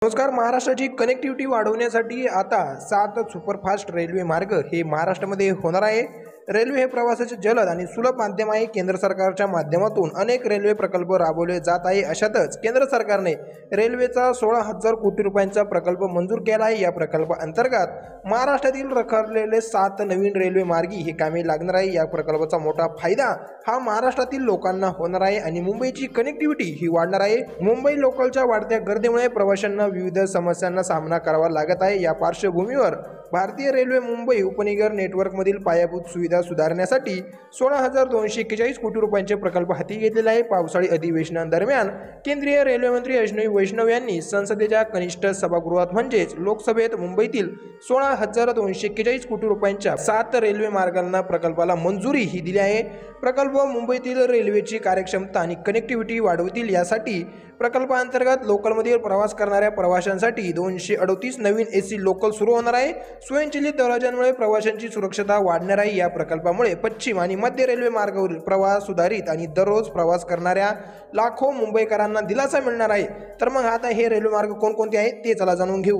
नमस्कार. महाराष्ट्राची कनेक्टिव्हिटी वाढवण्यासाठी आता 7 सुपरफास्ट रेल्वे मार्ग हे महाराष्ट्रामध्ये होणार आहे. रेल्वे हे प्रवासाचे जलद आणि सुलभ माध्यम आहे. केंद्र सरकारच्या माध्यमातून अनेक रेल्वे प्रकल्प राबवले जात आहे. अशातच केंद्र सरकारने रेल्वेचा 16,000 कोटी रुपयांचा प्रकल्प मंजूर केला आहे. या प्रकल्पाअंतर्गत महाराष्ट्रातील रखडलेले 7 नवीन रेल्वे मार्गी ही कामे लागणार आहे. या प्रकल्पाचा मोठा फायदा हा महाराष्ट्रातील लोकांना होणार आहे आणि मुंबईची कनेक्टिव्हिटी ही वाढणार आहे. मुंबई लोकलच्या वाढत्या गर्दीमुळे प्रवाशांना विविध समस्यांना सामना करावा लागत आहे. या पार्श्वभूमीवर भारतीय रेल्वे मुंबई उपनगर नेटवर्कमधील पायाभूत सुविधा सुधारण्यासाठी 16,241 कोटी रुपयांचे प्रकल्प हाती घेतलेला आहे. पावसाळी अधिवेशनादरम्यान केंद्रीय रेल्वे मंत्री अश्विनी वैष्णव यांनी संसदेच्या कनिष्ठ सभागृहात म्हणजेच लोकसभेत मुंबईतील 16,241 कोटी रुपयांच्या 7 रेल्वे मार्गांना प्रकल्पाला मंजुरी ही दिली आहे. प्रकल्प मुंबईतील रेल्वेची कार्यक्षमता आणि कनेक्टिव्हिटी वाढवतील. यासाठी प्रकल्पाअंतर्गत लोकलमधील प्रवास करणाऱ्या प्रवाशांसाठी 238 नवीन एसी लोकल सुरू होणार आहे. स्वयंचलित दरवाजांमुळे प्रवाशांची सुरक्षता वाढणार आहे. या प्रकल्पामुळे पश्चिम आणि मध्य रेल्वे मार्गावरील प्रवास सुधारित आणि दररोज प्रवास करणाऱ्या लाखो मुंबईकरांना दिलासा मिळणार आहे. तर मग आता हे रेल्वे मार्ग कोणकोणते आहेत ते चला जाणून घेऊ.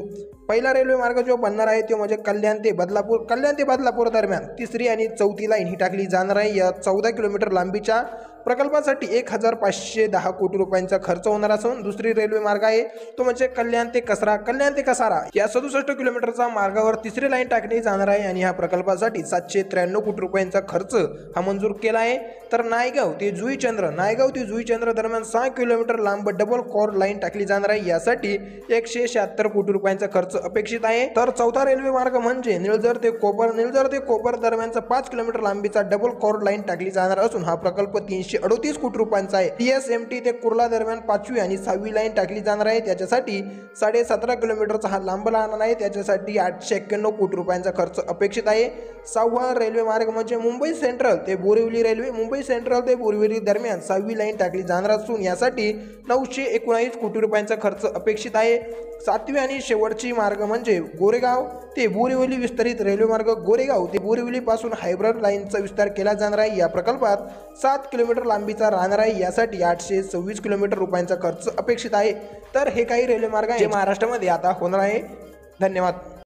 पहिला रेल्वे मार्ग जो बनणार आहे तो म्हणजे कल्याण ते बदलापूर दरम्यान 3री आणि 4थी लाईन ही टाकली जाणार आहे. या 14 किलोमीटर लांबीच्या प्रकल्पासाठी 1,510 कोटी रुपयांचा खर्च होणार असून दुसरी रेल्वे मार्ग आहे तो म्हणजे कल्याण ते कसारा या 67 किलोमीटरचा मार्गावर 3री लाईन टाकली जाणार आहे आणि ह्या प्रकल्पासाठी 793 कोटी रुपयांचा खर्च हा मंजूर केला आहे. तर नायगाव ते जुईचंद्र दरम्यान 6 किलोमीटर लांब डबल कॉर लाईन टाकली जाणार आहे. यासाठी 176 कोटी रुपयांचा खर्च अपेक्षित आहे. तर चौथा रेल्वे मार्ग म्हणजे निळजर ते कोपर दरम्यानचा 5 किलोमीटर लांबीचा डबल कॉर लाईन टाकली जाणार असून हा प्रकल्प 338 कोटी रुपयांचा आहे. TSMT ते कुर्ला दरम्यान 5वी आणि 6वी लाईन टाकली जाणार आहे. त्याच्यासाठी 17.5 किलोमीटरचा हा लांब राहणार आहे. त्याच्यासाठी 891 कोटी रुपयांचा खर्च अपेक्षित आहे. 6वा रेल्वे मार्ग म्हणजे मुंबई सेंट्रल ते बोरिवली दरम्यान 6वी लाईन टाकली जाणार असून यासाठी 919 कोटी रुपयांचा खर्च अपेक्षित आहे. 7वी आणि शेवटची मार्ग म्हणजे गोरेगाव ते बोरिवली विस्तारित रेल्वे मार्ग गोरेगाव ते बोरिवली पासून हायब्रिड लाईनचा विस्तार केला जाणार आहे. या प्रकल्पात 7 किलोमीटर लांबीचा राहणार आहे. यासाठी 826 किलोमीटर रुपयांचा खर्च अपेक्षित आहे. तर हे काही रेल्वे मार्ग आहे जे महाराष्ट्रामध्ये आता होणार आहे. धन्यवाद.